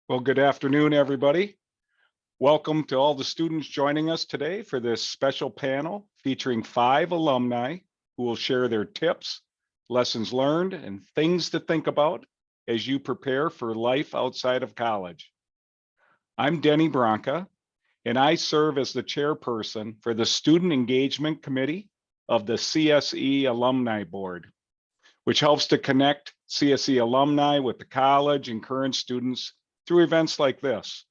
Well, good afternoon, everybody. Welcome to all the students joining us today for this special panel featuring 5 alumni who will share their tips, lessons learned, and things to think about as you prepare for life outside of college. I'm Denny Branca, and I serve as the chairperson for the Student Engagement Committee of the CSE Alumni Board, which helps to connect CSE alumni with the college and current students through events like this.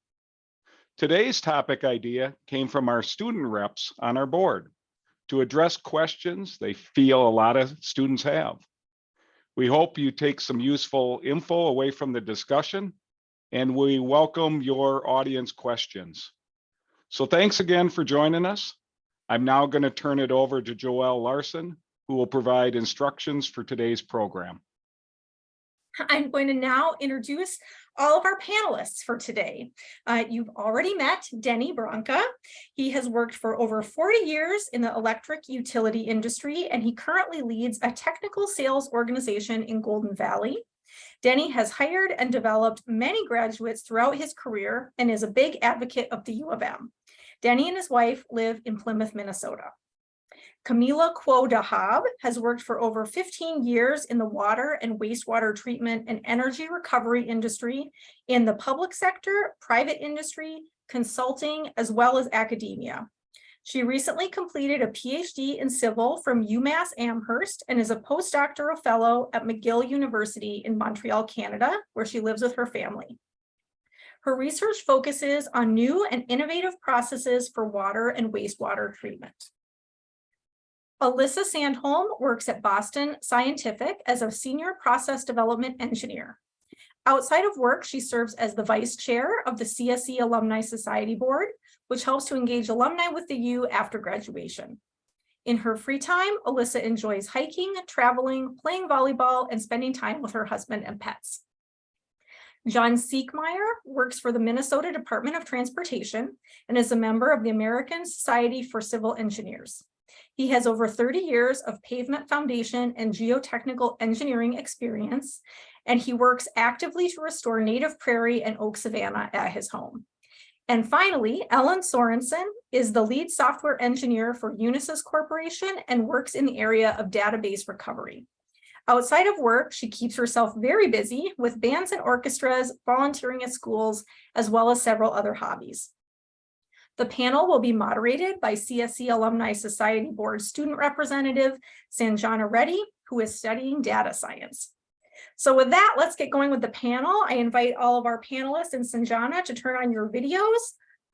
Today's topic idea came from our student reps on our board to address questions they feel a lot of students have. We hope you take some useful info away from the discussion, and we welcome your audience questions. So thanks again for joining us. I'm now going to turn it over to Joelle Larson, who will provide instructions for today's program. I'm going to now introduce all of our panelists for today. You've already met Denny Branca. He has worked for over 40 years in the electric utility industry, and he currently leads a technical sales organization in Golden Valley. Denny has hired and developed many graduates throughout his career and is a big advocate of the U of M. Denny and his wife live in Plymouth, Minnesota. Camila Quo Dahab has worked for over 15 years in the water and wastewater treatment and energy recovery industry in the public sector, private industry, consulting, as well as academia. She recently completed a PhD in civil from UMass Amherst and is a postdoctoral fellow at McGill University in Montreal, Canada, where she lives with her family. Her research focuses on new and innovative processes for water and wastewater treatment. Alyssa Sandholm works at Boston Scientific as a senior process development engineer. Outside of work, she serves as the vice chair of the CSE Alumni Society Board, which helps to engage alumni with the U after graduation. In her free time, Alyssa enjoys hiking, traveling, playing volleyball, and spending time with her husband and pets. John Siekmeyer works for the Minnesota Department of Transportation and is a member of the American Society for Civil Engineers. He has over 30 years of pavement foundation and geotechnical engineering experience, and he works actively to restore native prairie and oak savanna at his home. And finally, Ellen Sorensen is the lead software engineer for Unisys Corporation and works in the area of database recovery. Outside of work, she keeps herself very busy with bands and orchestras, volunteering at schools, as well as several other hobbies. The panel will be moderated by CSE Alumni Society Board student representative, Sanjana Reddy, who is studying data science. So with that, let's get going with the panel. I invite all of our panelists and Sanjana to turn on your videos.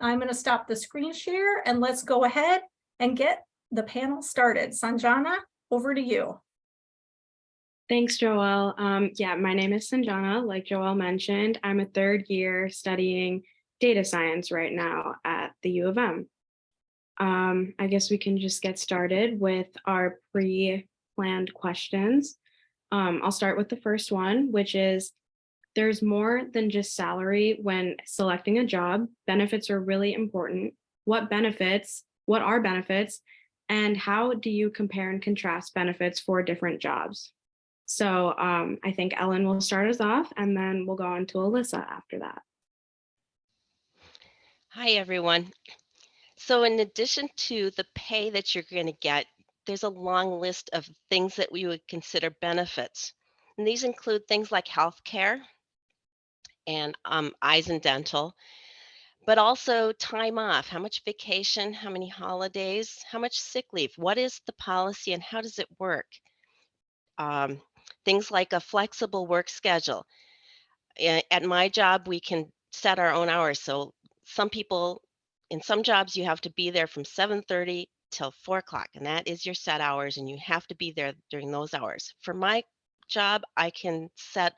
I'm going to stop the screen share and let's go ahead and get the panel started. Sanjana, over to you. Thanks, Joelle. My name is Sanjana. Like Joelle mentioned, I'm a third year studying data science right now at the U of M. I guess we can just get started with our pre-planned questions. I'll start with the first one, which is, there's more than just salary when selecting a job. Benefits are really important. What are benefits, and how do you compare and contrast benefits for different jobs? So I think Ellen will start us off, and then we'll go on to Alyssa after that. Hi, everyone. So in addition to the pay that you're going to get, there's a long list of things that we would consider benefits. And these include things like healthcare and eyes and dental, but also time off, how much vacation, how many holidays, how much sick leave, what is the policy and how does it work? Things like a flexible work schedule. At my job, we can set our own hours. So some people, in some jobs, you have to be there from 7:30 till 4 o'clock, and that is your set hours, and you have to be there during those hours. For my job, I can set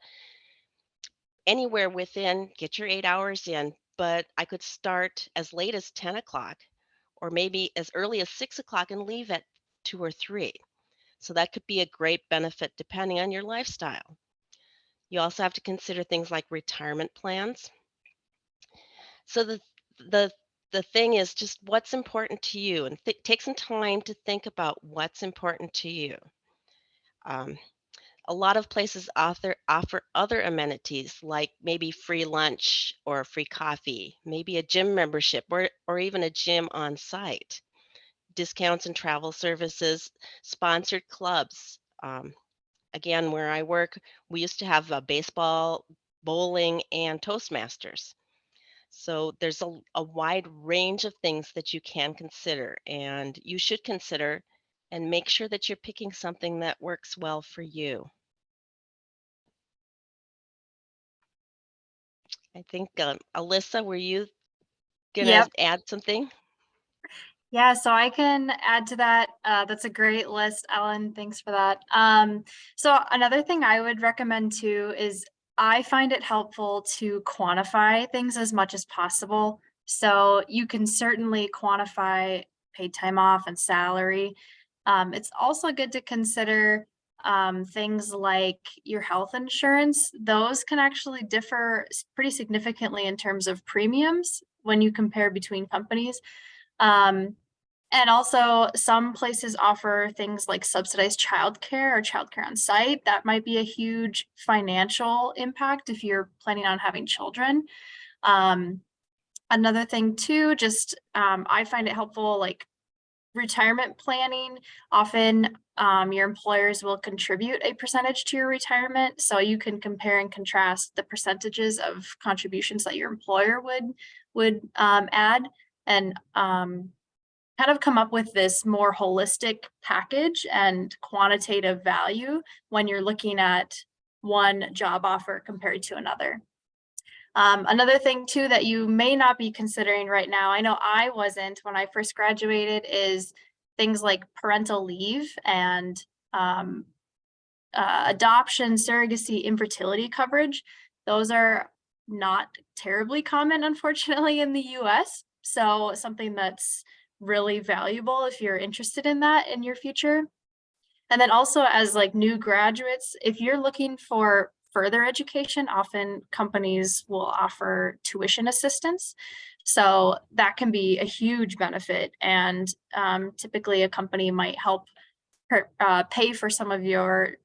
anywhere within, get your 8 hours in, but I could start as late as 10 o'clock or maybe as early as 6 o'clock and leave at 2 or 3. So that could be a great benefit depending on your lifestyle. You also have to consider things like retirement plans. So the thing is just what's important to you, and take some time to think about what's important to you. A lot of places offer other amenities like maybe free lunch or free coffee, maybe a gym membership or even a gym on site, discounts and travel services, sponsored clubs. Again, where I work, we used to have baseball, bowling, and Toastmasters. So there's a wide range of things that you can consider and you should consider and make sure that you're picking something that works well for you. I think, Alyssa, were you gonna Yep. add something? Yeah, so I can add to that. That's a great list, Ellen. Thanks for that. So another thing I would recommend too is I find it helpful to quantify things as much as possible. So you can certainly quantify paid time off and salary. It's also good to consider things like your health insurance. Those can actually differ pretty significantly in terms of premiums when you compare between companies. And also some places offer things like subsidized childcare or childcare on site. That might be a huge financial impact if you're planning on having children. Another thing too, just I find it helpful, like retirement planning. Often your employers will contribute a percentage to your retirement. So you can compare and contrast the percentages of contributions that your employer would add, and kind of come up with this more holistic package and quantitative value when you're looking at one job offer compared to another. Another thing too that you may not be considering right now, I know I wasn't when I first graduated, is things like parental leave and adoption, surrogacy, infertility coverage. Those are not terribly common, unfortunately, in the US. So something that's really valuable if you're interested in that in your future. And then also as like new graduates, if you're looking for further education, often companies will offer tuition assistance. So that can be a huge benefit. And typically a company might help pay for some of your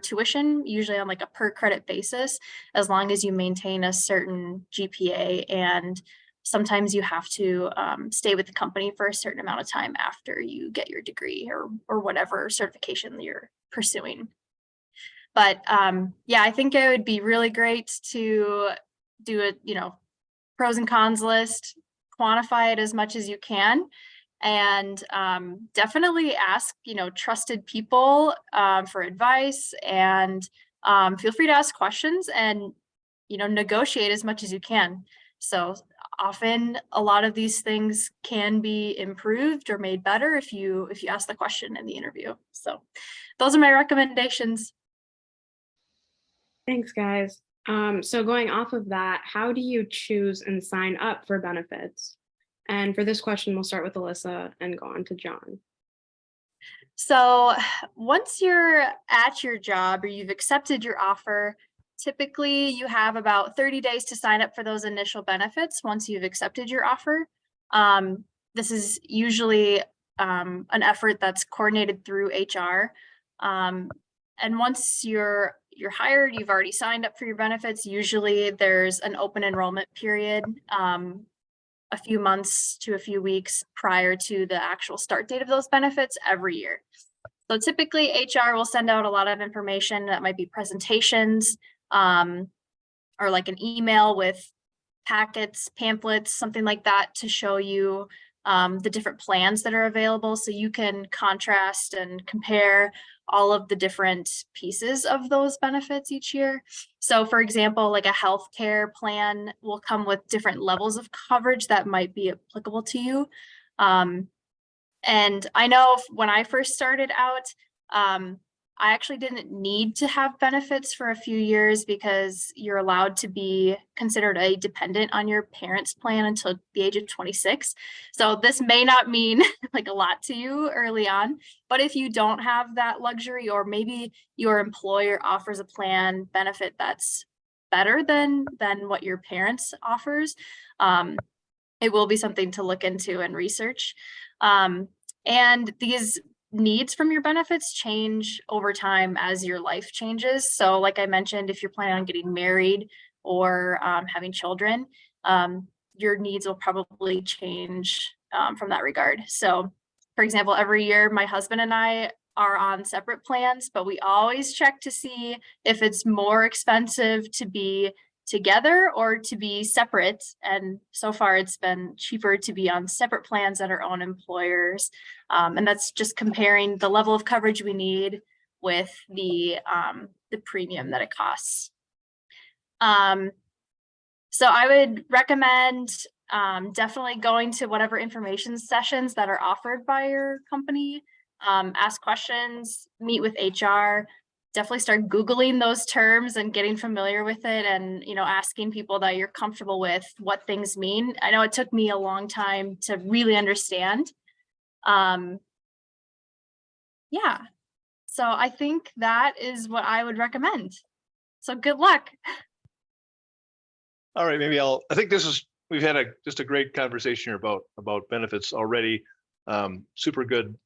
tuition, usually on like a per credit basis, as long as you maintain a certain GPA. And sometimes you have to stay with the company for a certain amount of time after you get your degree or whatever certification you're pursuing. But yeah, I think it would be really great to do a pros and cons list, quantify it as much as you can, and definitely ask trusted people for advice, and feel free to ask questions and negotiate as much as you can. So often a lot of these things can be improved or made better if you ask the question in the interview. So those are my recommendations. Thanks, guys. So going off of that, how do you choose and sign up for benefits? And for this question, we'll start with Alyssa and go on to John. So once you're at your job or you've accepted your offer, typically you have about 30 days to sign up for those initial benefits once you've accepted your offer. This is usually an effort that's coordinated through HR. And once you're hired, you've already signed up for your benefits. Usually there's an open enrollment period, a few months to a few weeks prior to the actual start date of those benefits every year. So typically HR will send out a lot of information that might be presentations, or like an email with packets, pamphlets, something like that to show you the different plans that are available, so you can contrast and compare all of the different pieces of those benefits each year. So for example, like a healthcare plan will come with different levels of coverage that might be applicable to you. And I know when I first started out, I actually didn't need to have benefits for a few years because you're allowed to be considered a dependent on your parents' plan until the age of 26. So this may not mean like a lot to you early on, but if you don't have that luxury, or maybe your employer offers a plan benefit that's better than what your parents offers, it will be something to look into and research. And these needs from your benefits change over time as your life changes. So like I mentioned, if you're planning on getting married or having children, your needs will probably change from that regard. So for example, every year my husband and I are on separate plans, but we always check to see if it's more expensive to be together or to be separate. And so far it's been cheaper to be on separate plans at our own employers. And that's just comparing the level of coverage we need with the premium that it costs. So I would recommend definitely going to whatever information sessions that are offered by your company, ask questions, meet with HR, definitely start Googling those terms and getting familiar with it, and, you know, asking people that you're comfortable with what things mean. I know it took me a long time to really understand. Yeah, so I think that is what I would recommend. So good luck. All right, I think we've had just a great conversation here about benefits already. Super good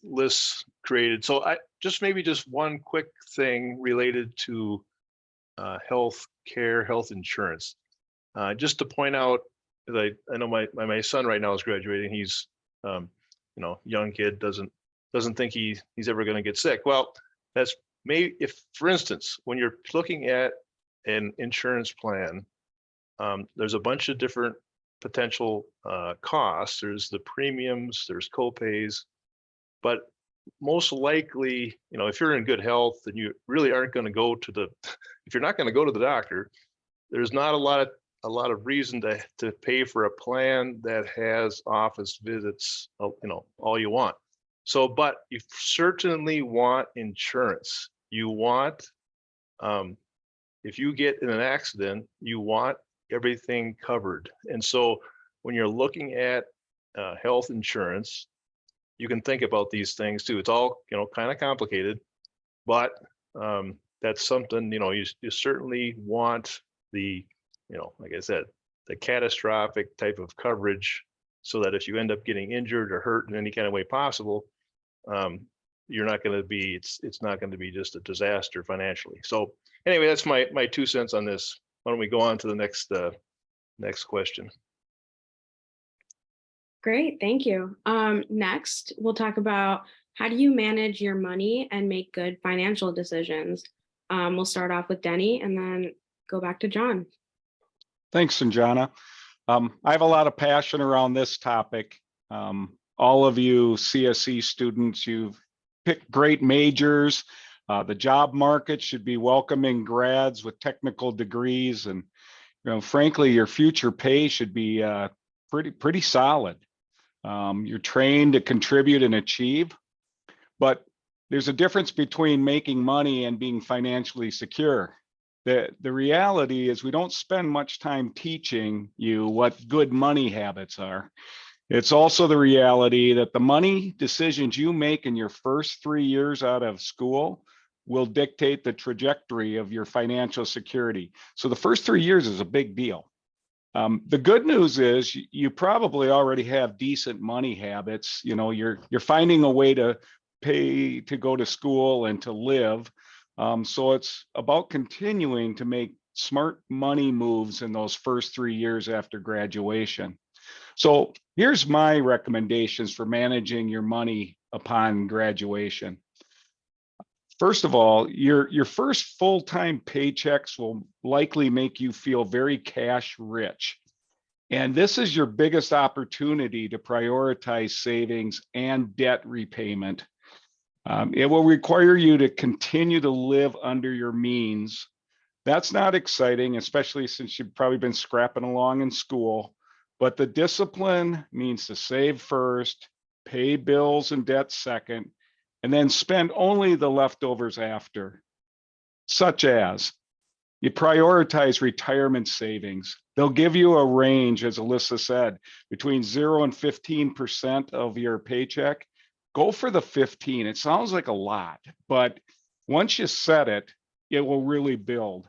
lists created. So just one quick thing related to health care, health insurance. Just to point out that I know my son right now is graduating. He's young kid, doesn't think he's ever going to get sick. Well, that's maybe if, for instance, when you're looking at an insurance plan, there's a bunch of different potential costs. There's the premiums, there's co-pays, but most likely, if you're in good health and you really aren't going to go if you're not going to go to the doctor, there's not a lot of reason to pay for a plan that has office visits, all you want. So, but you certainly want insurance. You want, if you get in an accident, you want everything covered. And so when you're looking at health insurance, you can think about these things too. It's all, kind of complicated, but that's something, you certainly want the, like I said, the catastrophic type of coverage, so that if you end up getting injured or hurt in any kind of way possible, you're not going to be, it's not going to be just a disaster financially. So anyway, that's my 2 cents on this. Why don't we go on to the next question? Great, thank you. Next, we'll talk about how do you manage your money and make good financial decisions. We'll start off with Denny and then go back to John. Thanks, Sanjana. I have a lot of passion around this topic. All of you CSE students, you've picked great majors. The job market should be welcoming grads with technical degrees, and frankly, your future pay should be pretty solid. You're trained to contribute and achieve, but there's a difference between making money and being financially secure. The reality is we don't spend much time teaching you what good money habits are. It's also the reality that the money decisions you make in your first 3 years out of school will dictate the trajectory of your financial security. So the first 3 years is a big deal. The good news is you probably already have decent money habits. You're finding a way to pay to go to school and to live. So it's about continuing to make smart money moves in those first 3 years after graduation. So here's my recommendations for managing your money upon graduation. First of all, your first full-time paychecks will likely make you feel very cash rich. And this is your biggest opportunity to prioritize savings and debt repayment. It will require you to continue to live under your means. That's not exciting, especially since you've probably been scrapping along in school. But the discipline means to save first, pay bills and debt second, and then spend only the leftovers after, such as you prioritize retirement savings. They'll give you a range, as Alyssa said, between 0 and 15% of your paycheck. Go for the 15. It sounds like a lot, but once you set it, it will really build.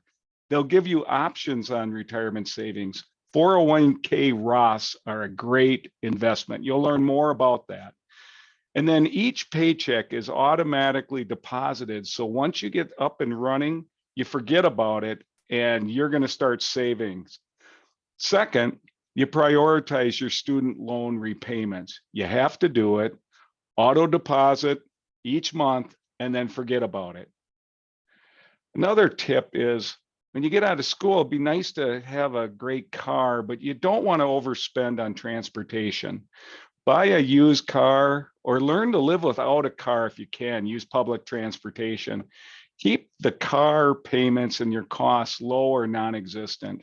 They'll give you options on retirement savings. 401k Roths are a great investment. You'll learn more about that. And then each paycheck is automatically deposited. So once you get up and running, you forget about it and you're going to start savings. Second, you prioritize your student loan repayments. You have to do it, auto deposit each month, and then forget about it. Another tip is when you get out of school, it'd be nice to have a great car, but you don't want to overspend on transportation. Buy a used car or learn to live without a car if you can. Use public transportation. Keep the car payments and your costs low or non-existent.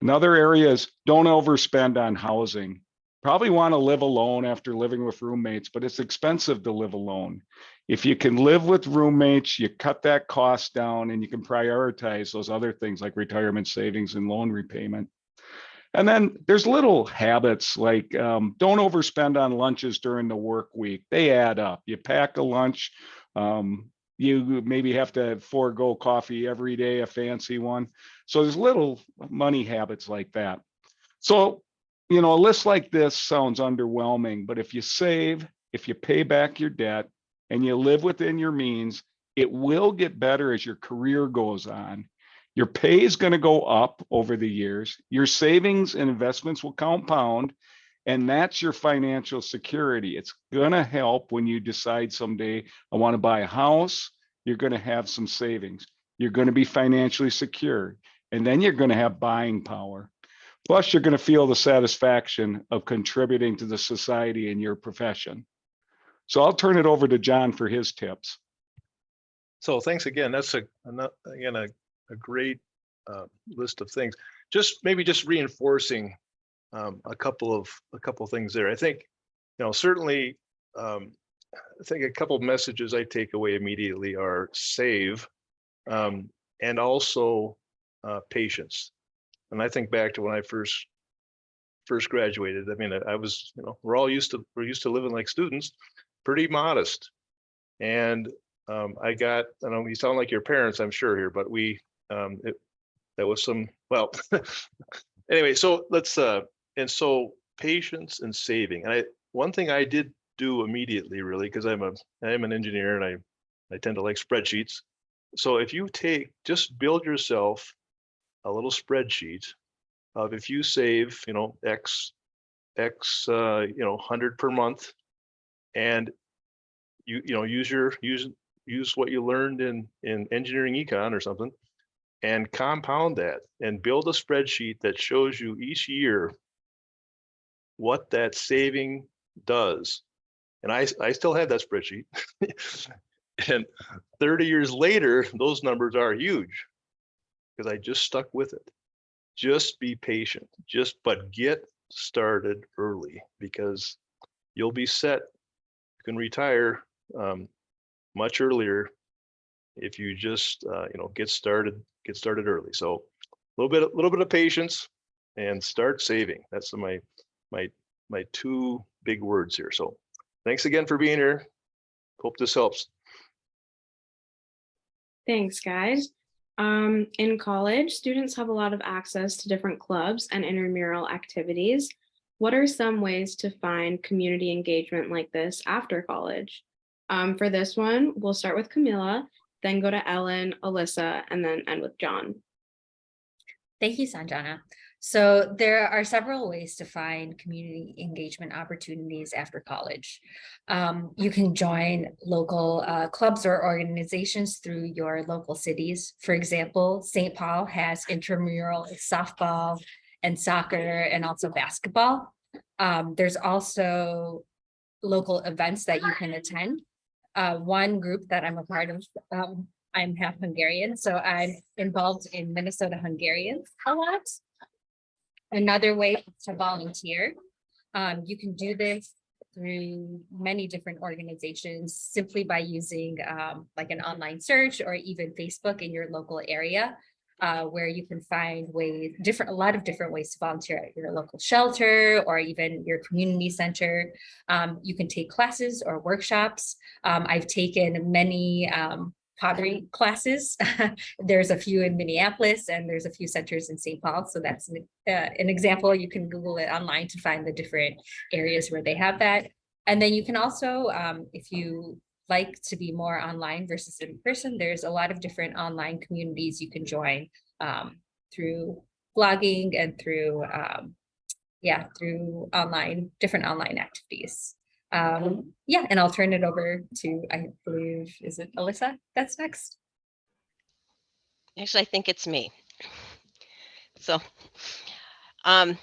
Another area is don't overspend on housing. Probably want to live alone after living with roommates, but it's expensive to live alone. If you can live with roommates, you cut that cost down and you can prioritize those other things like retirement savings and loan repayment. And then there's little habits like don't overspend on lunches during the work week. They add up. You pack a lunch, you maybe have to forego coffee every day, a fancy one. So there's little money habits like that. So, you know, a list like this sounds underwhelming, but if you save, if you pay back your debt and you live within your means, it will get better as your career goes on. Your pay is going to go up over the years. Your savings and investments will compound, and that's your financial security. It's going to help when you decide someday, I want to buy a house. You're going to have some savings. You're going to be financially secure, and then you're going to have buying power. Plus, you're going to feel the satisfaction of contributing to the society in your profession. So I'll turn it over to John for his tips. So thanks again. That's a great list of things. Just maybe just reinforcing a couple of things there. I think, you know, certainly I think a couple of messages I take away immediately are save and also patience. And I think back to when I first graduated. I mean, I was, you know, we're used to living like students, pretty modest. And I got, I don't know, you sound like your parents, I'm sure here, but that was some, well, anyway, so let's, and so patience and saving. And one thing I did do immediately, really, because I am an engineer and I tend to like spreadsheets. So if you just build yourself a little spreadsheet of if you save, you know, X, you know, 100 per month, and you know, use what you learned in engineering econ or something, and compound that and build a spreadsheet that shows you each year what that saving does. And I still have that spreadsheet. And 30 years later, those numbers are huge because I just stuck with it. Just be patient, but get started early, because you'll be set. You can retire much earlier if you just you know, get started early. So a little bit of patience and start saving. That's my two big words here. So thanks again for being here. Hope this helps. Thanks, guys. In college, students have a lot of access to different clubs and intramural activities. What are some ways to find community engagement like this after college? For this one, we'll start with Camila, then go to Ellen, Alyssa, and then end with John. Thank you, Sanjana. So there are several ways to find community engagement opportunities after college. You can join local clubs or organizations through your local cities. For example, St. Paul has intramural softball and soccer and also basketball. There's also local events that you can attend. One group that I'm a part of, I'm half Hungarian, so I'm involved in Minnesota Hungarians a lot. Another way is to volunteer. You can do this through many different organizations simply by using like an online search or even Facebook in your local area, where you can find a lot of different ways to volunteer at your local shelter or even your community center. You can take classes or workshops. I've taken many pottery classes. There's a few in Minneapolis and there's a few centers in St. Paul. So that's an example. You can Google it online to find the different areas where they have that. And then you can also, if you like to be more online versus in person, there's a lot of different online communities you can join through blogging and through, through different online activities. Yeah, and I'll turn it over to, I believe, is it Alyssa that's next? Actually, I think it's me. So, um,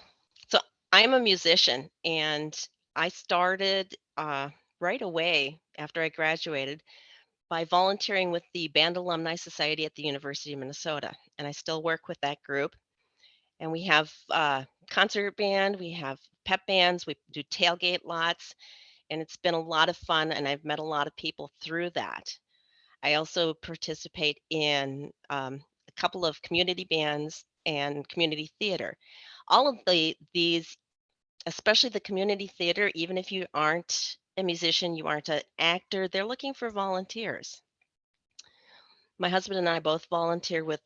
so I'm a musician, and I started right away after I graduated by volunteering with the Band Alumni Society at the University of Minnesota, and I still work with that group. And we have concert band, we have pep bands, we do tailgate lots, and it's been a lot of fun, and I've met a lot of people through that. I also participate in a couple of community bands and community theater. All of these, especially the community theater, even if you aren't a musician, you aren't an actor, they're looking for volunteers. My husband and I both volunteer with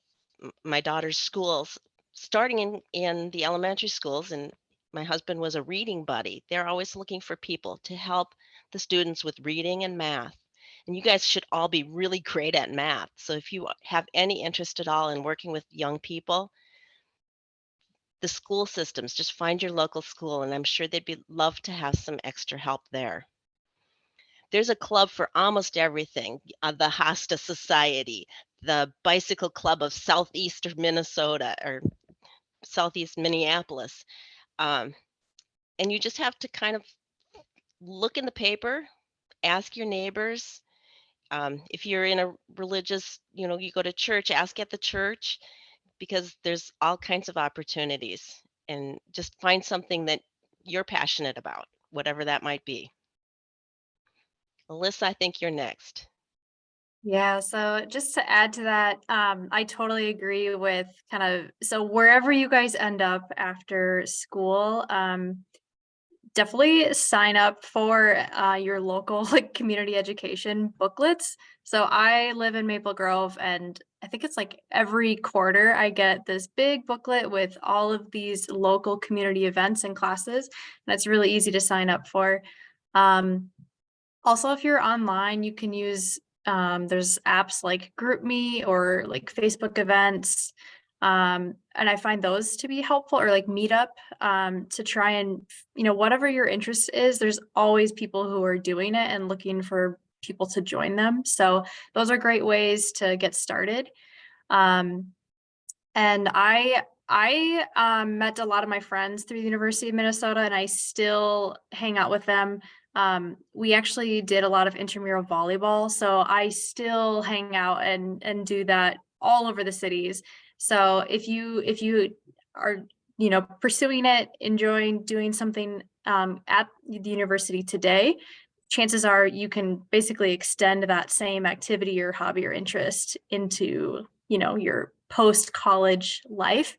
my daughter's schools, starting in the elementary schools, and my husband was a reading buddy. They're always looking for people to help the students with reading and math. And you guys should all be really great at math. So if you have any interest at all in working with young people, the school systems, just find your local school, and I'm sure they'd love to have some extra help there. There's a club for almost everything. The Hosta Society, the Bicycle Club of Southeast Minnesota or Southeast Minneapolis. And you just have to kind of look in the paper, ask your neighbors. If you're in a religious, you go to church, ask at the church, because there's all kinds of opportunities, and just find something that you're passionate about, whatever that might be. Alyssa, I think you're next. Yeah, so just to add to that, I totally agree with so wherever you guys end up after school, definitely sign up for your local like community education booklets. So I live in Maple Grove, and I think it's like every quarter I get this big booklet with all of these local community events and classes, and it's really easy to sign up for. Also, if you're online, you can use there's apps like GroupMe or like Facebook events. And I find those to be helpful, or like Meetup, to try and, whatever your interest is, there's always people who are doing it and looking for people to join them. So those are great ways to get started. And I met a lot of my friends through the University of Minnesota, and I still hang out with them. We actually did a lot of intramural volleyball, so I still hang out and do that all over the cities. So if you are, pursuing it, enjoying doing something at the university today, chances are you can basically extend that same activity or hobby or interest into, your post-college life.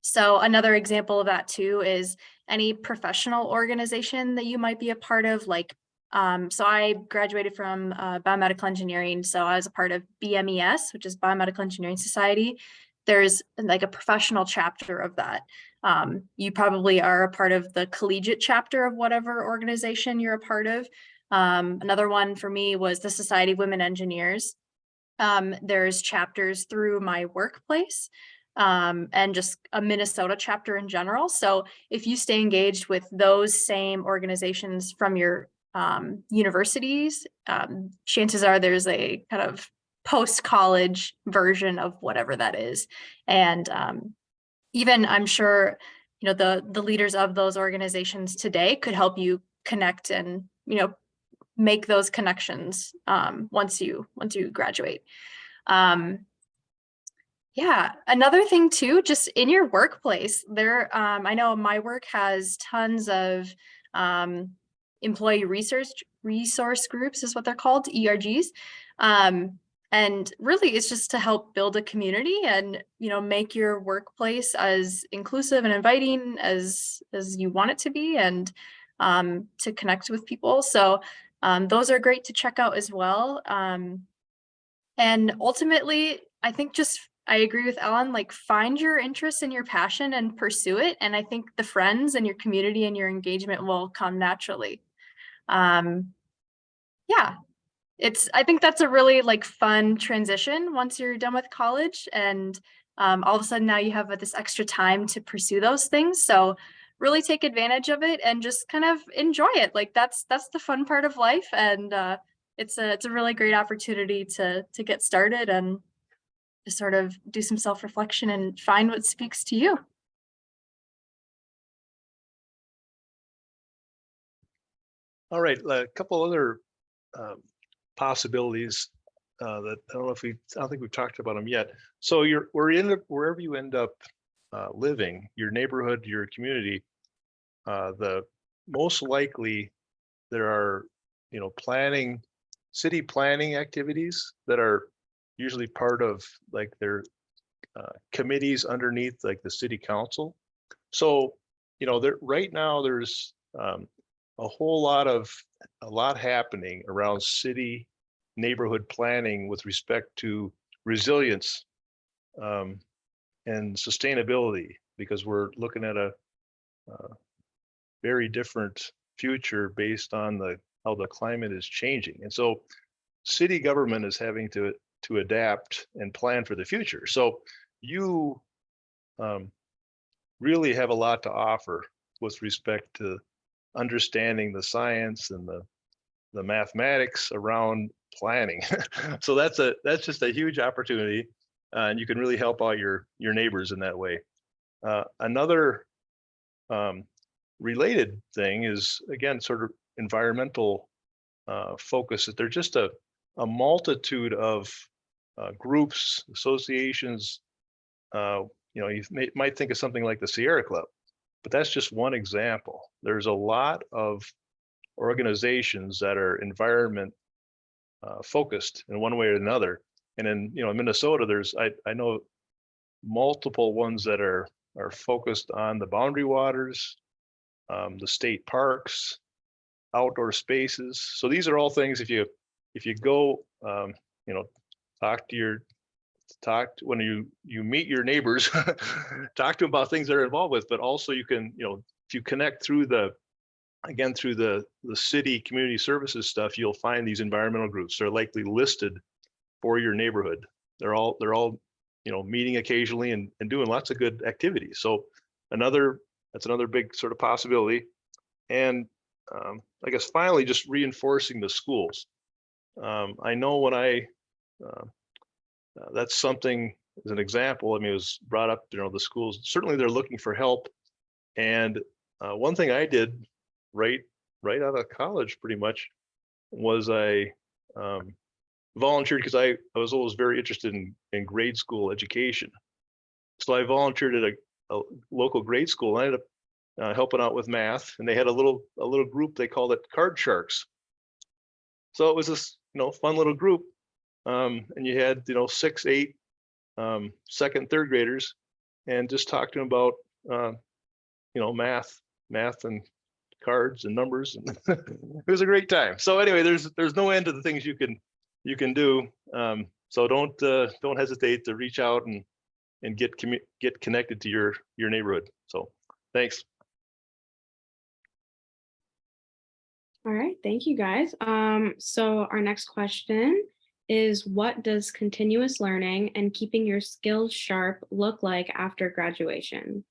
So another example of that too is any professional organization that you might be a part of. Like, so I graduated from biomedical engineering, so I was a part of BMES, which is Biomedical Engineering Society. There's like a professional chapter of that. You probably are a part of the collegiate chapter of whatever organization you're a part of. Another one for me was the Society of Women Engineers. There's chapters through my workplace, and just a Minnesota chapter in general. So if you stay engaged with those same organizations from your universities, chances are there's a kind of post-college version of whatever that is. And even I'm sure, the leaders of those organizations today could help you connect and, make those connections once you graduate. Yeah, another thing too, just in your workplace, I know my work has tons of employee resource groups is what they're called, ERGs. And really it's just to help build a community and, make your workplace as inclusive and inviting as you want it to be, and to connect with people. So those are great to check out as well. And ultimately, I think just I agree with Ellen, like find your interest and your passion and pursue it. And I think the friends and your community and your engagement will come naturally. Yeah, I think that's a really like fun transition once you're done with college, and all of a sudden now you have this extra time to pursue those things. So really take advantage of it and just kind of enjoy it. Like that's the fun part of life, and it's a really great opportunity to get started and to sort of do some self-reflection and find what speaks to you. All right, a couple other possibilities that I don't know if I don't think we've talked about them yet. So wherever you end up living, your neighborhood, your community, the most likely there are, city planning activities that are usually part of like their committees underneath like the city council. So, right now there's a lot happening around city neighborhood planning with respect to resilience and sustainability, because we're looking at a very different future based on how the climate is changing. And so city government is having to adapt and plan for the future. So you really have a lot to offer with respect to understanding the science and the mathematics around planning. So that's just a huge opportunity, and you can really help out your neighbors in that way. Another related thing is, again, sort of environmental focus. That there's just a multitude of groups, associations. You might think of something like the Sierra Club, but that's just one example. There's a lot of organizations that are environment focused in one way or another. And in Minnesota, I know multiple ones that are focused on the boundary waters, the state parks, outdoor spaces. So these are all things, if you go when you meet your neighbors, talk to them about things they're involved with, but also you can, if you connect through the city community services stuff, you'll find these environmental groups. They're likely listed for your neighborhood. They're all meeting occasionally and doing lots of good activities. So that's another big sort of possibility. And I guess finally, just reinforcing the schools. I know when that's something as an example. I mean, it was brought up, the schools, certainly they're looking for help. And one thing I did right out of college pretty much was I volunteered, because I was always very interested in grade school education. So I volunteered at a local grade school. I ended up helping out with math, and they had a little group, they called it Card Sharks. So it was this fun little group, and you had 6, 8 second, third graders, and just talk to them about math and cards and numbers, and it was a great time. So anyway, there's no end to the things you can do. So don't hesitate to reach out and get connected to your neighborhood. So thanks. All right, thank you guys. So our next question is, what does continuous learning and keeping your skills sharp look like after graduation?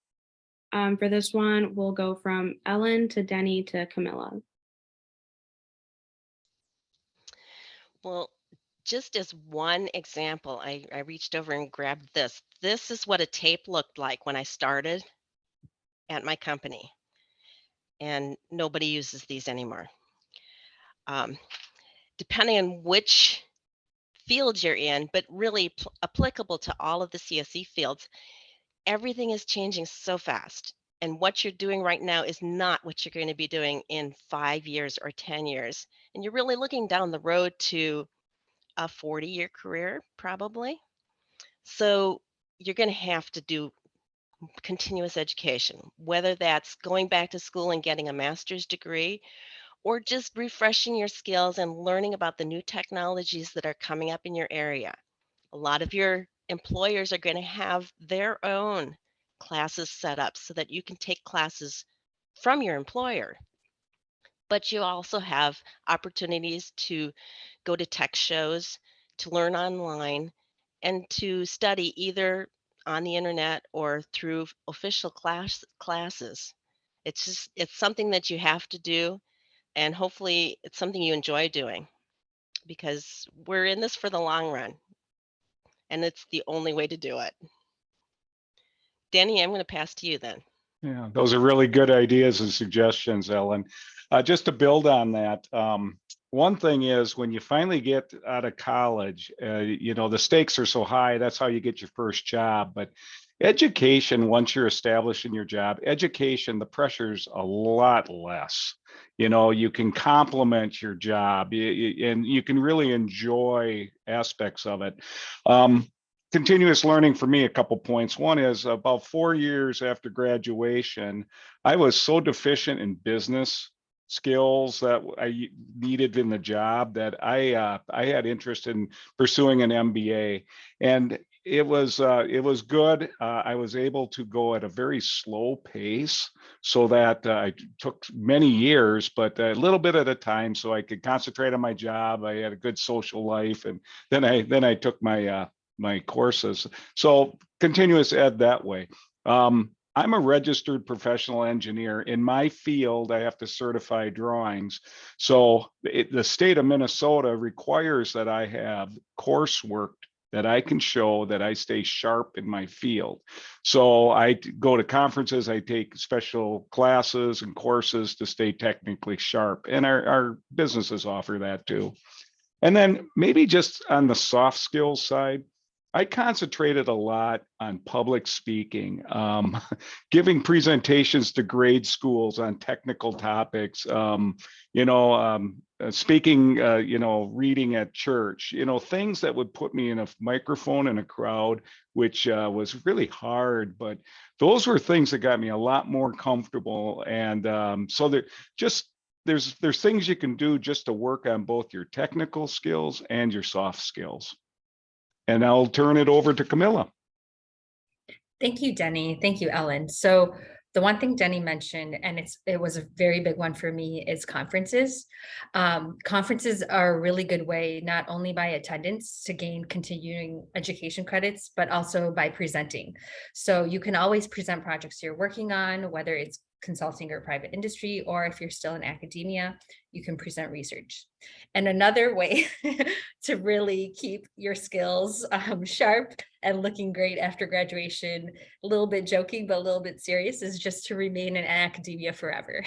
For this one, we'll go from Ellen to Denny to Camilla. Well, just as one example, I reached over and grabbed this. This is what a tape looked like when I started at my company, and nobody uses these anymore. Depending on which field you're in, but really applicable to all of the CSE fields, everything is changing so fast. And what you're doing right now is not what you're going to be doing in 5 years or 10 years. And you're really looking down the road to a 40-year career, probably. So you're going to have to do continuous education, whether that's going back to school and getting a master's degree, or just refreshing your skills and learning about the new technologies that are coming up in your area. A lot of your employers are going to have their own classes set up so that you can take classes from your employer. But you also have opportunities to go to tech shows, to learn online, and to study either on the internet or through official classes. It's something that you have to do, and hopefully it's something you enjoy doing, because we're in this for the long run, and it's the only way to do it. Danny, I'm going to pass to you then. Yeah, those are really good ideas and suggestions, Ellen. Just to build on that, one thing is when you finally get out of college, you know, the stakes are so high, that's how you get your first job. But education, once you're established in your job, education, the pressure's a lot less. You know, you can complement your job and you can really enjoy aspects of it. Continuous learning for me, a couple points. One is about 4 years after graduation, I was so deficient in business skills that I needed in the job that I had interest in pursuing an MBA, and it was good. I was able to go at a very slow pace, so that I took many years, but a little bit at a time, so I could concentrate on my job. I had a good social life, and then I took my courses. So continuous ed that way. I'm a registered professional engineer. In my field, I have to certify drawings. So the state of Minnesota requires that I have coursework that I can show that I stay sharp in my field. So I go to conferences, I take special classes and courses to stay technically sharp. And our businesses offer that too. And then maybe just on the soft skills side, I concentrated a lot on public speaking, giving presentations to grade schools on technical topics, speaking, reading at church, things that would put me in a microphone in a crowd, which was really hard. But those were things that got me a lot more comfortable. And so that just there's things you can do just to work on both your technical skills and your soft skills. And I'll turn it over to Camilla. Thank you, Denny. Thank you, Ellen. So the one thing Denny mentioned, and it was a very big one for me, is conferences. Conferences are a really good way, not only by attendance to gain continuing education credits, but also by presenting. So you can always present projects you're working on, whether it's consulting or private industry, or if you're still in academia, you can present research. And another way to really keep your skills sharp and looking great after graduation, a little bit joking, but a little bit serious, is just to remain in academia forever.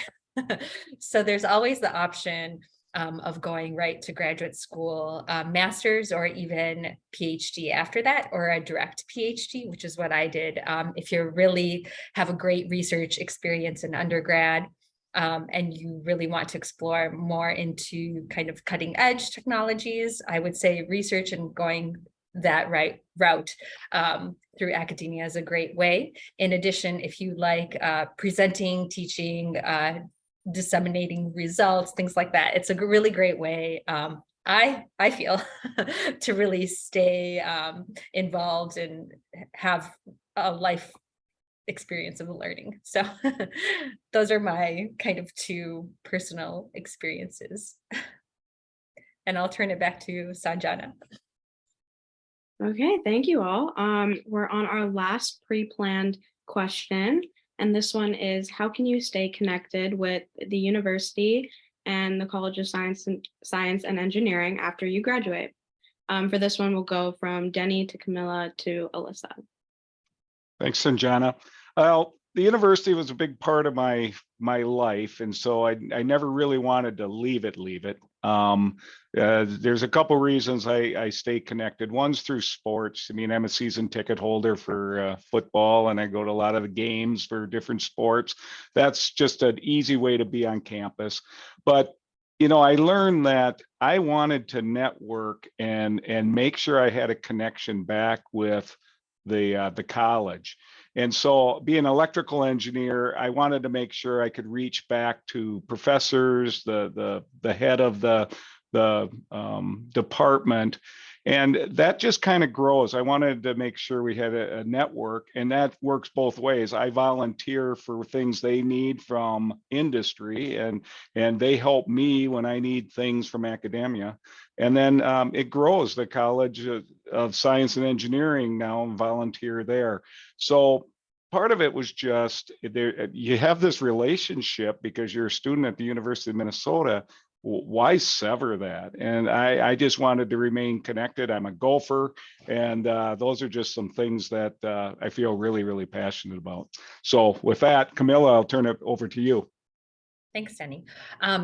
So there's always the option of going right to graduate school, master's, or even PhD after that, or a direct PhD, which is what I did. If you really have a great research experience in undergrad, and you really want to explore more into kind of cutting edge technologies, I would say research and going that route through academia is a great way. In addition, if you like presenting, teaching, disseminating results, things like that, it's a really great way, I feel, to really stay involved and have a life experience of learning. So those are my kind of two personal experiences. And I'll turn it back to Sanjana. Okay, thank you all. We're on our last pre-planned question, and this one is, how can you stay connected with the university and the College of Science and Engineering after you graduate? For this one, we'll go from Denny to Camilla to Alyssa. Thanks, Sanjana. Well, the university was a big part of my life, and so I never really wanted to leave it. There's a couple reasons I stay connected. One's through sports. I mean, I'm a season ticket holder for football, and I go to a lot of the games for different sports. That's just an easy way to be on campus. But I learned that I wanted to network and make sure I had a connection back with the college. And so being an electrical engineer, I wanted to make sure I could reach back to professors, the head of the department, And that just kind of grows. I wanted to make sure we had a network, and that works both ways. I volunteer for things they need from industry, and they help me when I need things from academia. And then it grows. The College of Science and Engineering now volunteer there. So part of it was just there, you have this relationship because you're a student at the University of Minnesota. Why sever that? And I just wanted to remain connected. I'm a golfer, and those are just some things that I feel really, really passionate about. So with that, Camilla, I'll turn it over to you. Thanks, Denny.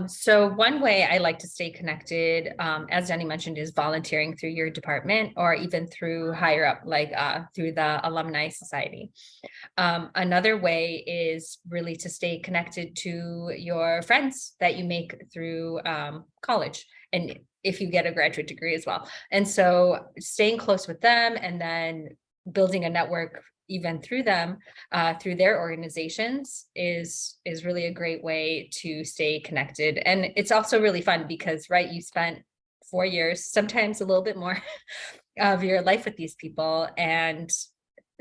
So one way I like to stay connected, as Denny mentioned, is volunteering through your department or even through higher up, like through the Alumni Society. Another way is really to stay connected to your friends that you make through college, and if you get a graduate degree as well. And so staying close with them and then building a network even through them, through their organizations is really a great way to stay connected. And it's also really fun because, right, you spent 4 years, sometimes a little bit more of your life with these people. And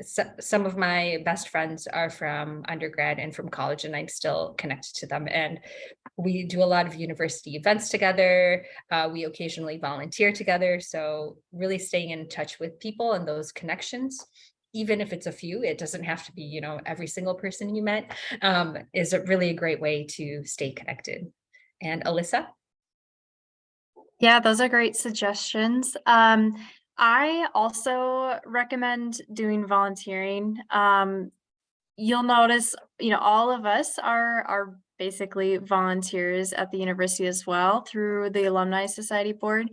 some of my best friends are from undergrad and from college, and I'm still connected to them. And we do a lot of university events together. We occasionally volunteer together. So really staying in touch with people and those connections, even if it's a few, it doesn't have to be, you know, every single person you met, is really a great way to stay connected. And Alyssa? Yeah, those are great suggestions. I also recommend doing volunteering. You'll notice, you know, all of us are basically volunteers at the university as well through the Alumni Society Board.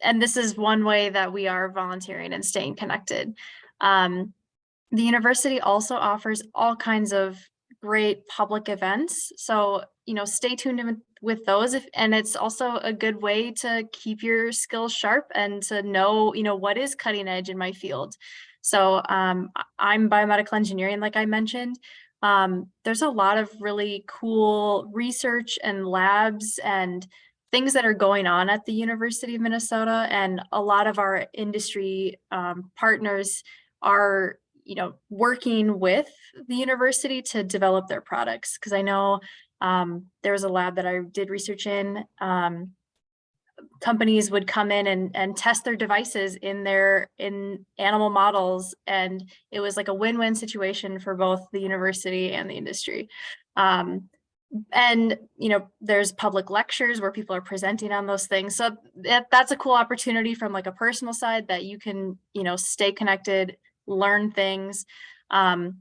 And this is one way that we are volunteering and staying connected. The university also offers all kinds of great public events. So, you know, stay tuned with those. And it's also a good way to keep your skills sharp and to know, you know, what is cutting edge in my field. So I'm biomedical engineering, like I mentioned. There's a lot of really cool research and labs and things that are going on at the University of Minnesota, and a lot of our industry partners are, you know, working with the university to develop their products. Because I know there was a lab that I did research in. Companies would come in and test their devices in animal models, and it was like a win-win situation for both the university and the industry. And, you know, there's public lectures where people are presenting on those things. So that's a cool opportunity from like a personal side that you can, you know, stay connected, learn things. I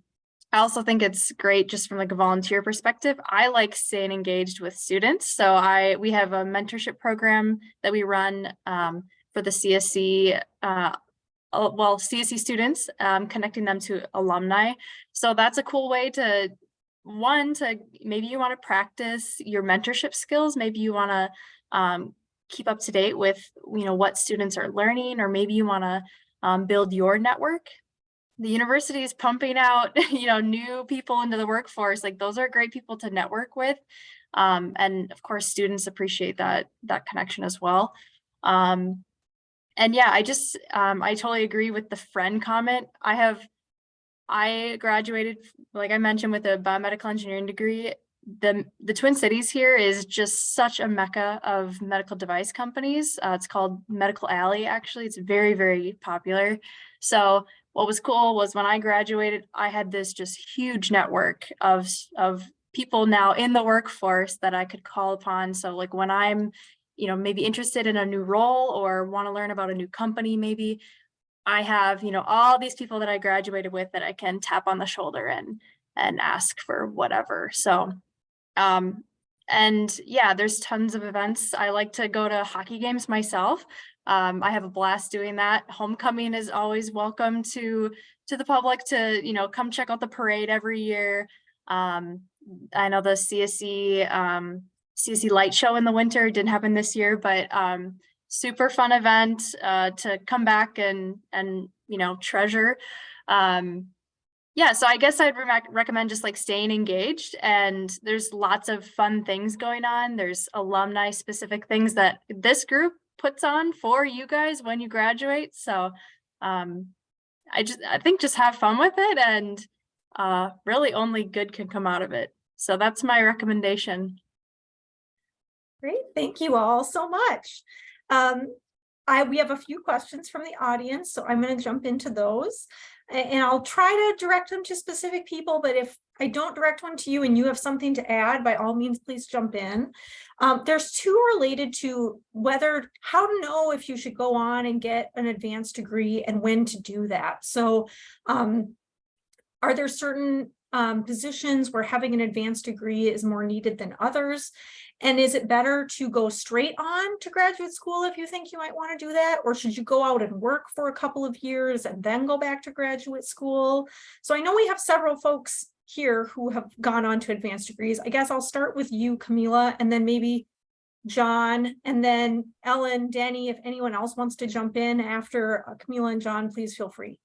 also think it's great just from like a volunteer perspective. I like staying engaged with students. So we have a mentorship program that we run for the CSE, CSE students, connecting them to alumni. So that's a cool way to maybe you want to practice your mentorship skills. Maybe you want to keep up to date with, you know, what students are learning, or maybe you want to build your network. The university is pumping out, you know, new people into the workforce. Like, those are great people to network with. And of course, students appreciate that connection as well. And yeah, I totally agree with the friend comment. I graduated, like I mentioned, with a biomedical engineering degree. The Twin Cities here is just such a mecca of medical device companies. It's called Medical Alley, actually. It's very, very popular. So what was cool was when I graduated, I had this just huge network of people now in the workforce that I could call upon. So like when I'm, you know, maybe interested in a new role or want to learn about a new company, maybe I have, you know, all these people that I graduated with that I can tap on the shoulder and ask for whatever. So, and yeah, there's tons of events. I like to go to hockey games myself. I have a blast doing that. Homecoming is always welcome to the public to, you know, come check out the parade every year. I know the CSE light show in the winter didn't happen this year, but super fun event to come back and you know, treasure. Yeah, so I guess I'd recommend just like staying engaged, and there's lots of fun things going on. There's alumni specific things that this group puts on for you guys when you graduate. So I think just have fun with it, and really only good can come out of it. So that's my recommendation. Great, thank you all so much. We have a few questions from the audience, so I'm going to jump into those. And I'll try to direct them to specific people, but if I don't direct one to you and you have something to add, by all means, please jump in. There's two related to how to know if you should go on and get an advanced degree and when to do that. So are there certain positions where having an advanced degree is more needed than others? And is it better to go straight on to graduate school if you think you might want to do that? Or should you go out and work for a couple of years and then go back to graduate school? So I know we have several folks here who have gone on to advanced degrees. I guess I'll start with you, Camila, and then maybe John, and then Ellen, Danny, if anyone else wants to jump in after Camila and John, please feel free.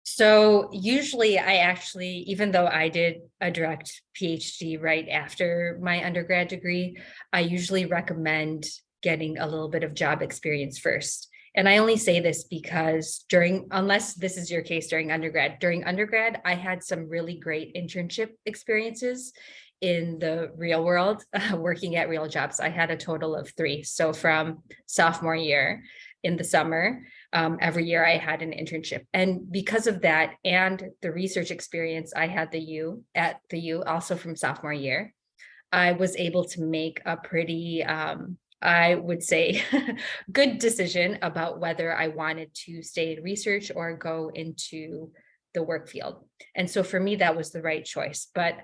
So usually I actually, even though I did a direct PhD right after my undergrad degree, I usually recommend getting a little bit of job experience first. And I only say this because unless this is your case during undergrad, I had some really great internship experiences in the real world, working at real jobs. I had a total of 3. So from sophomore year in the summer, every year I had an internship. And because of that and the research experience I had at the U also from sophomore year, I was able to make a pretty, I would say, good decision about whether I wanted to stay in research or go into the work field. And so for me, that was the right choice. But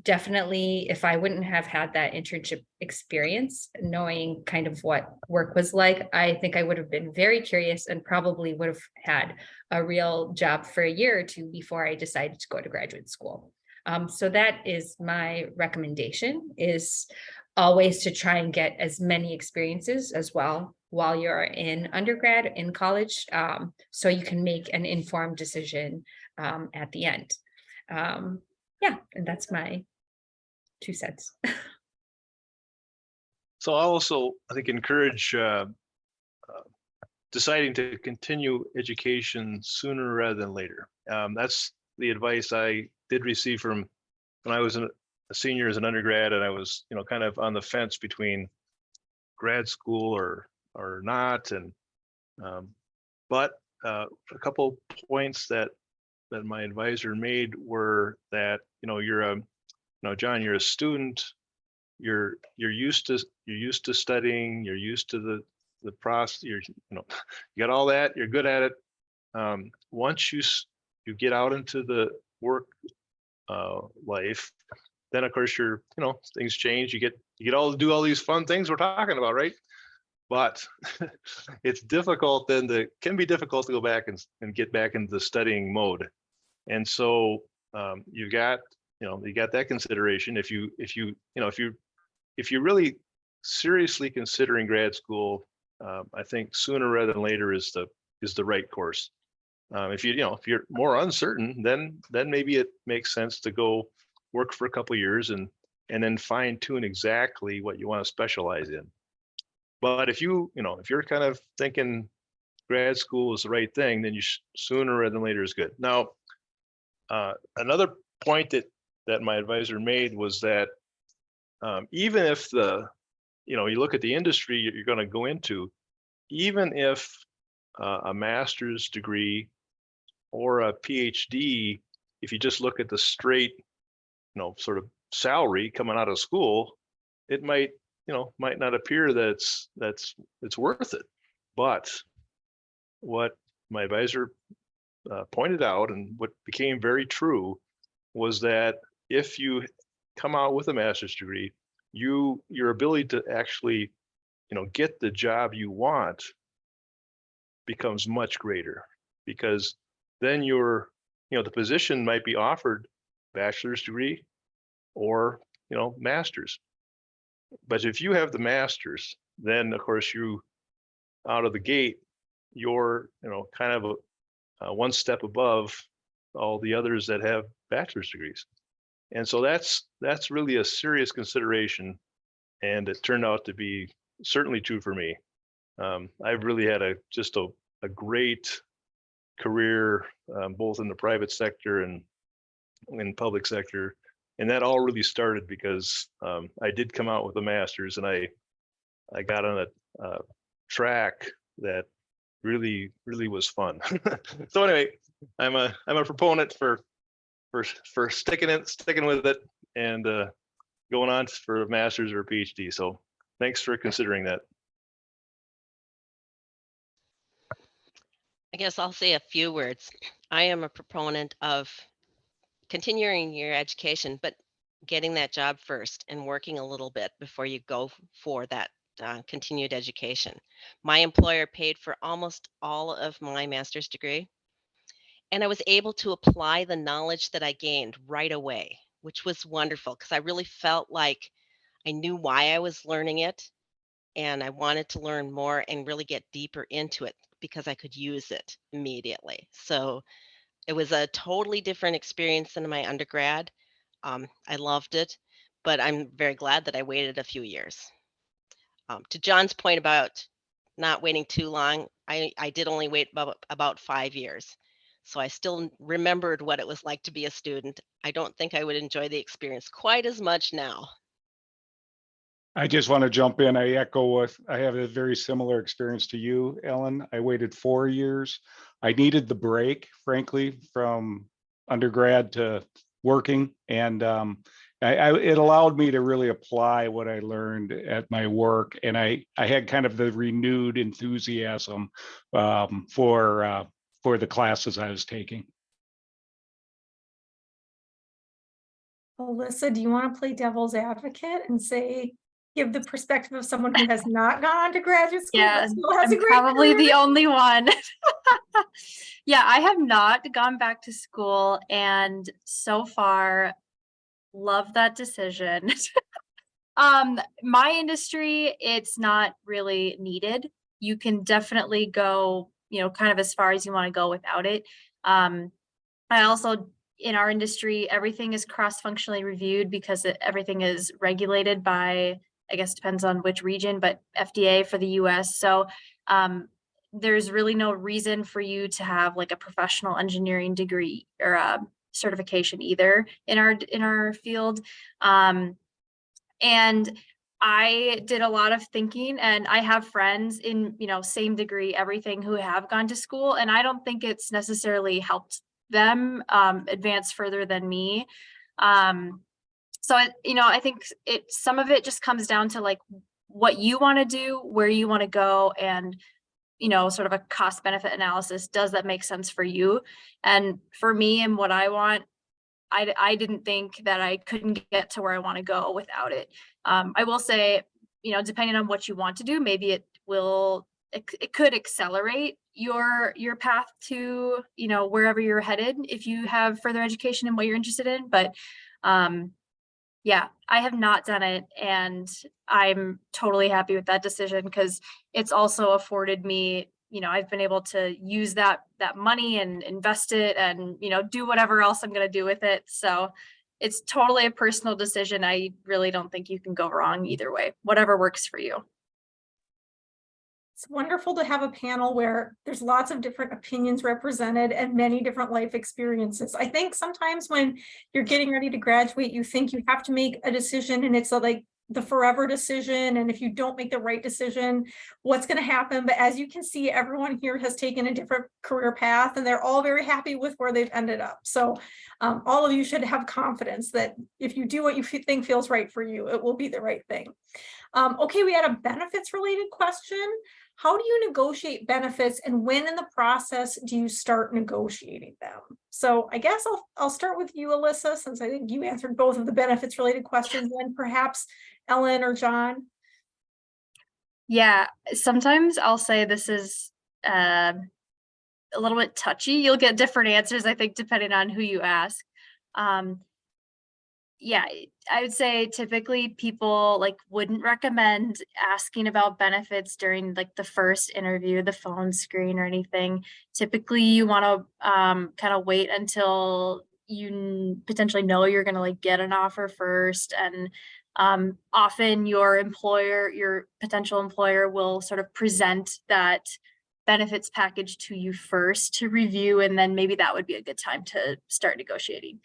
definitely, if I wouldn't have had that internship experience, knowing kind of what work was like, I think I would have been very curious and probably would have had a real job for a year or 2 before I decided to go to graduate school. So that is my recommendation, is always to try and get as many experiences as well while you're in undergrad, in college, so you can make an informed decision at the end. Yeah, and that's my 2 cents. So I'll also, I think, encourage deciding to continue education sooner rather than later. That's the advice I did receive from when I was a senior as an undergrad, and I was, kind of on the fence between grad school or not. And but a couple points that my advisor made were that, you're John, you're a student, you're used to studying, you're used to the process, you got all that, you're good at it. Once you get out into the work life, then of course things change. You get all to do all these fun things we're talking about, right? But it's difficult can be difficult to go back and get back into the studying mode. And so you got that consideration. If you're really seriously considering grad school, I think sooner rather than later is the right course. If you're more uncertain, then maybe it makes sense to go work for a couple of years and then fine tune exactly what you want to specialize in. But if you're kind of thinking grad school is the right thing, then sooner rather than later is good. Now, another point that my advisor made was that even if you look at the industry you're going to go into, even if a master's degree or a PhD, if you just look at the straight, sort of salary coming out of school, it might not appear that it's worth it. But what my advisor pointed out, and what became very true, was that if you come out with a master's degree, your ability to actually get the job you want becomes much greater, because then the position might be offered bachelor's degree or master's. But if you have the master's, then of course you out of the gate, you're kind of one step above all the others that have bachelor's degrees. And so that's really a serious consideration, and it turned out to be certainly true for me. I've really had just a great career, both in the private sector and in public sector. And that all really started because I did come out with a master's, and I got on a track that really was fun. So anyway, I'm a proponent for sticking with it and going on for a master's or a PhD. So thanks for considering that. I guess I'll say a few words. I am a proponent of continuing your education, but getting that job first and working a little bit before you go for that continued education. My employer paid for almost all of my master's degree, and I was able to apply the knowledge that I gained right away, which was wonderful because I really felt like I knew why I was learning it, and I wanted to learn more and really get deeper into it because I could use it immediately. So it was a totally different experience than my undergrad. I loved it, but I'm very glad that I waited a few years. To John's point about not waiting too long, I did only wait about 5 years. So I still remembered what it was like to be a student. I don't think I would enjoy the experience quite as much now. I just want to jump in. I have a very similar experience to you, Ellen. I waited 4 years. I needed the break, frankly, from undergrad to working. And it allowed me to really apply what I learned at my work. And I had kind of the renewed enthusiasm for the classes I was taking. Alyssa, do you want to play devil's advocate and give the perspective of someone who has not gone on to graduate school? Yeah, but still has a I'm great probably career? the only one. Yeah, I have not gone back to school, and so far love that decision. My industry, it's not really needed. You can definitely go, kind of as far as you want to go without it. I also, in our industry, everything is cross-functionally reviewed because everything is regulated by, I guess depends on which region, but FDA for the US. So there's really no reason for you to have like a professional engineering degree or a certification either in our field. And I did a lot of thinking, and I have friends in, same degree, everything, who have gone to school, and I don't think it's necessarily helped them advance further than me. So I think some of it just comes down to like what you want to do, where you want to go, and sort of a cost benefit analysis. Does that make sense for you? And for me and what I want, I didn't think that I couldn't get to where I want to go without it. I will say, depending on what you want to do, maybe it could accelerate your path to, wherever you're headed if you have further education in what you're interested in. But yeah, I have not done it, and I'm totally happy with that decision because it's also afforded me, I've been able to use that money and invest it and, do whatever else I'm going to do with it. So it's totally a personal decision. I really don't think you can go wrong either way, whatever works for you. It's wonderful to have a panel where there's lots of different opinions represented and many different life experiences. I think sometimes when you're getting ready to graduate, you think you have to make a decision, and it's like the forever decision. And if you don't make the right decision, what's going to happen? But as you can see, everyone here has taken a different career path, and they're all very happy with where they've ended up. So all of you should have confidence that if you do what you think feels right for you, it will be the right thing. Okay, we had a benefits related question. How do you negotiate benefits, and when in the process do you start negotiating them? So I guess I'll start with you, Alyssa, since I think you answered both of the benefits related questions, and perhaps Ellen or John. Yeah, sometimes I'll say this is a little bit touchy. You'll get different answers, I think, depending on who you ask. Yeah, I would say typically people wouldn't recommend asking about benefits during the first interview, the phone screen or anything. Typically you want to kind of wait until you potentially know you're going to get an offer first, and Often your potential employer will sort of present that benefits package to you first to review, and then maybe that would be a good time to start negotiating.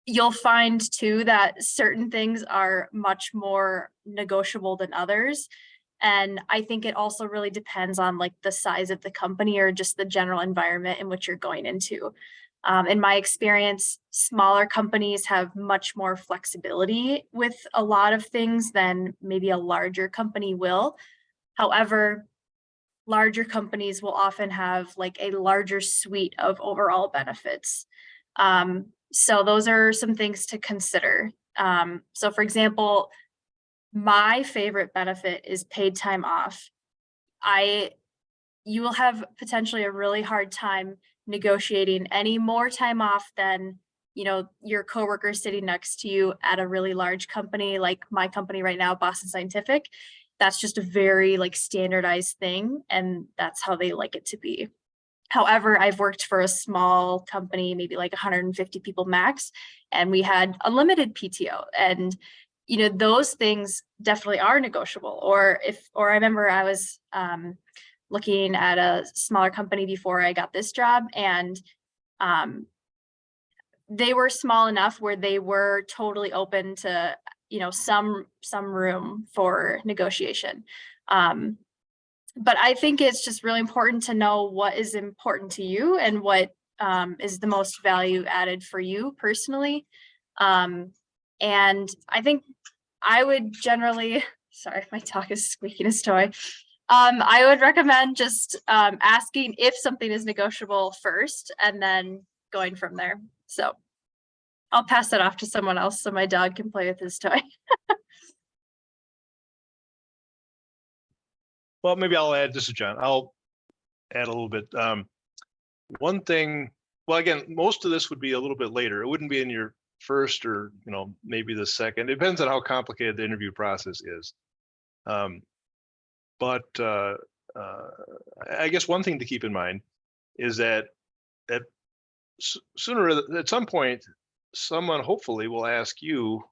You'll find too that certain things are much more negotiable than others. And I think it also really depends on like the size of the company or just the general environment in which you're going into. In my experience, smaller companies have much more flexibility with a lot of things than maybe a larger company will. However, larger companies will often have like a larger suite of overall benefits. So those are some things to consider. So for example, my favorite benefit is paid time off. You will have potentially a really hard time negotiating any more time off than, you know, your coworker sitting next to you at a really large company like my company right now, Boston Scientific. That's just a very like standardized thing, and that's how they like it to be. However, I've worked for a small company, maybe like 150 people max, and we had unlimited PTO. And, you know, those things definitely are negotiable. Or I remember I was looking at a smaller company before I got this job, and they were small enough where they were totally open to, you know, some room for negotiation. But I think it's just really important to know what is important to you and what is the most value added for you personally. And I think I would generally, sorry, my dog is squeaking his toy. I would recommend just asking if something is negotiable first and then going from there. So I'll pass it off to someone else so my dog can play with his toy. Well, maybe I'll add, this is John, I'll add a little bit. One thing, well, again, most of this would be a little bit later. It wouldn't be in your first or, you know, maybe the second. It depends on how complicated the interview process is. But I guess one thing to keep in mind is that at some point, someone hopefully will ask you,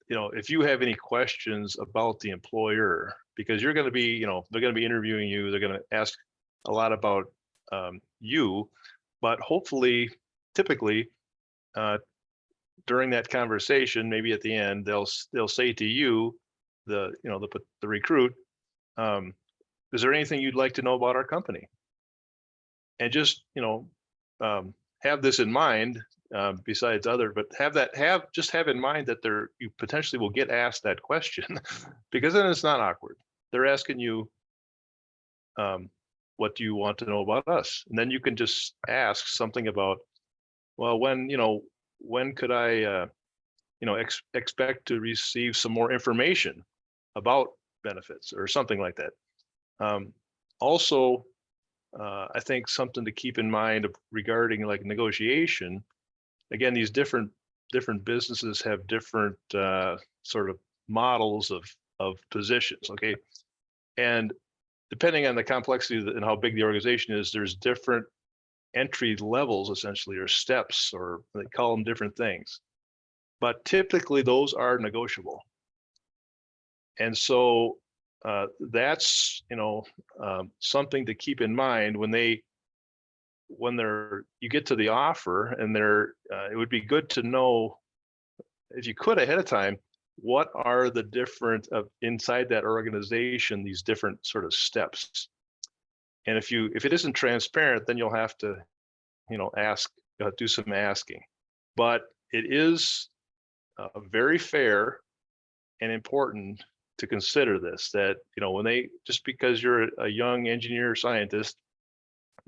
you know, if you have any questions about the employer, because you're going to be, you know, they're going to be interviewing you, they're going to ask a lot about you, but hopefully, typically, during that conversation, maybe at the end, they'll say to you, the recruit, is there anything you'd like to know about our company? And just, you know, have this in mind. Besides other, but have in mind that you potentially will get asked that question, because then it's not awkward. They're asking you, what do you want to know about us? And then you can just ask something about, well, when could I, you know, expect to receive some more information about benefits or something like that. Also, I think something to keep in mind regarding like negotiation. Again, these different businesses have different sort of models of positions, okay? And depending on the complexity and how big the organization is, there's different entry levels essentially, or steps, or they call them different things. But typically those are negotiable. And so that's, you know, something to keep in mind when you get to the offer, and it would be good to know, if you could ahead of time, what are the different inside that organization, these different sort of steps. And if it isn't transparent, then you'll have to, you know, do some asking. But it is very fair and important to consider this, that, you know, just because you're a young engineer or scientist,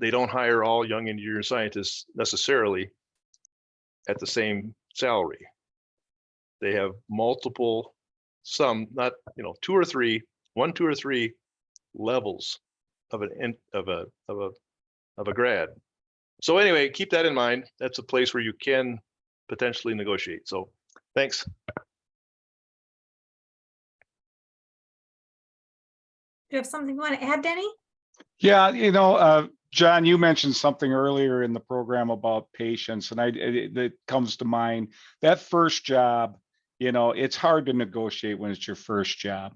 they don't hire all young engineer scientists necessarily at the same salary. They have multiple, not, you know, 2 or 3 levels of a grad. So anyway, keep that in mind. That's a place where you can potentially negotiate. So thanks. Do you have something you want to add, Denny? Yeah, you know, John, you mentioned something earlier in the program about patience, and that comes to mind. That first job, it's hard to negotiate when it's your first job.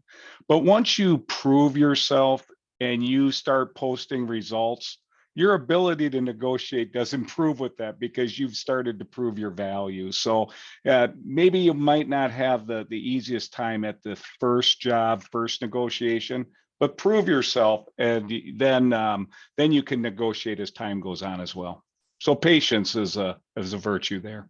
But once you prove yourself and you start posting results, your ability to negotiate does improve with that because you've started to prove your value. So maybe you might not have the easiest time at the first job, first negotiation, but prove yourself, and then you can negotiate as time goes on as well. So patience is a virtue there.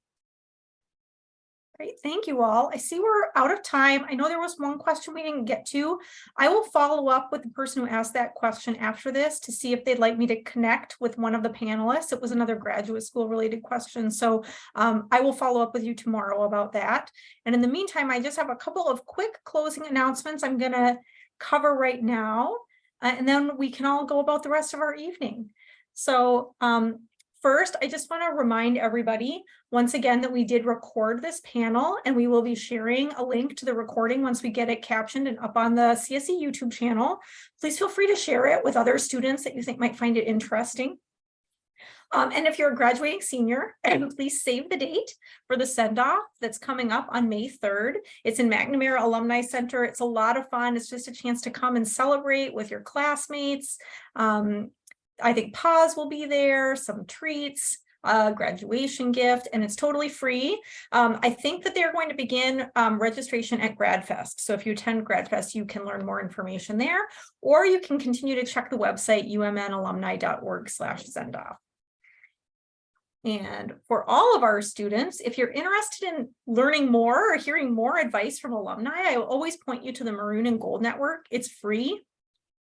Great, thank you all. I see we're out of time. I know there was one question we didn't get to. I will follow up with the person who asked that question after this to see if they'd like me to connect with one of the panelists. It was another graduate school related question. So I will follow up with you tomorrow about that. And in the meantime, I just have a couple of quick closing announcements I'm gonna cover right now, and then we can all go about the rest of our evening. So first, I just want to remind everybody once again that we did record this panel, and we will be sharing a link to the recording once we get it captioned and up on the CSE YouTube channel. Please feel free to share it with other students that you think might find it interesting. And if you're a graduating senior, please save the date for the send-off that's coming up on May 3rd. It's in McNamara Alumni Center. It's a lot of fun. It's just a chance to come and celebrate with your classmates. I think pause will be there, some treats, graduation gift, and it's totally free. I think that they're going to begin registration at GradFest. So if you attend GradFest, you can learn more information there, or you can continue to check the website umnalumni.org/sendoff. And for all of our students, if you're interested in learning more or hearing more advice from alumni, I will always point you to the Maroon and Gold Network. It's free.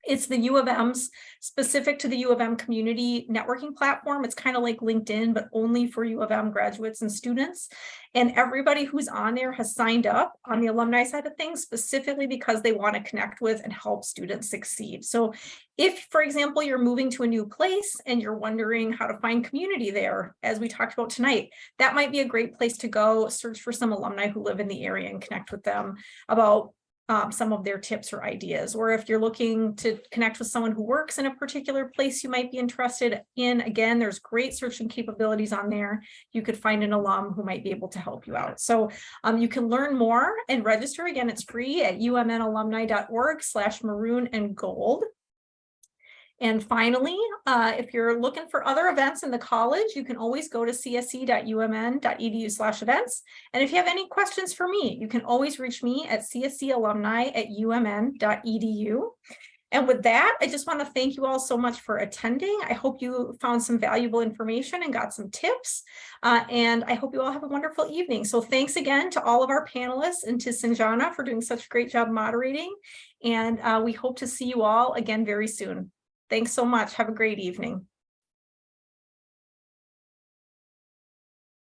It's the U of M's, specific to the U of M community networking platform. It's kind of like LinkedIn, but only for U of M graduates and students. And everybody who's on there has signed up on the alumni side of things, specifically because they want to connect with and help students succeed. So if, for example, you're moving to a new place and you're wondering how to find community there, as we talked about tonight, that might be a great place to go search for some alumni who live in the area and connect with them about some of their tips or ideas. Or if you're looking to connect with someone who works in a particular place you might be interested in, again, there's great searching capabilities on there. You could find an alum who might be able to help you out. So you can learn more and register. Again, it's free at umnalumni.org/maroon and gold. And finally, if you're looking for other events in the college, you can always go to csc.umn.edu/events. And if you have any questions for me, you can always reach me at cscalumni@umn.edu. And with that, I just want to thank you all so much for attending. I hope you found some valuable information and got some tips. And I hope you all have a wonderful evening. So thanks again to all of our panelists and to Sanjana for doing such a great job moderating. And we hope to see you all again very soon. Thanks so much. Have a great evening.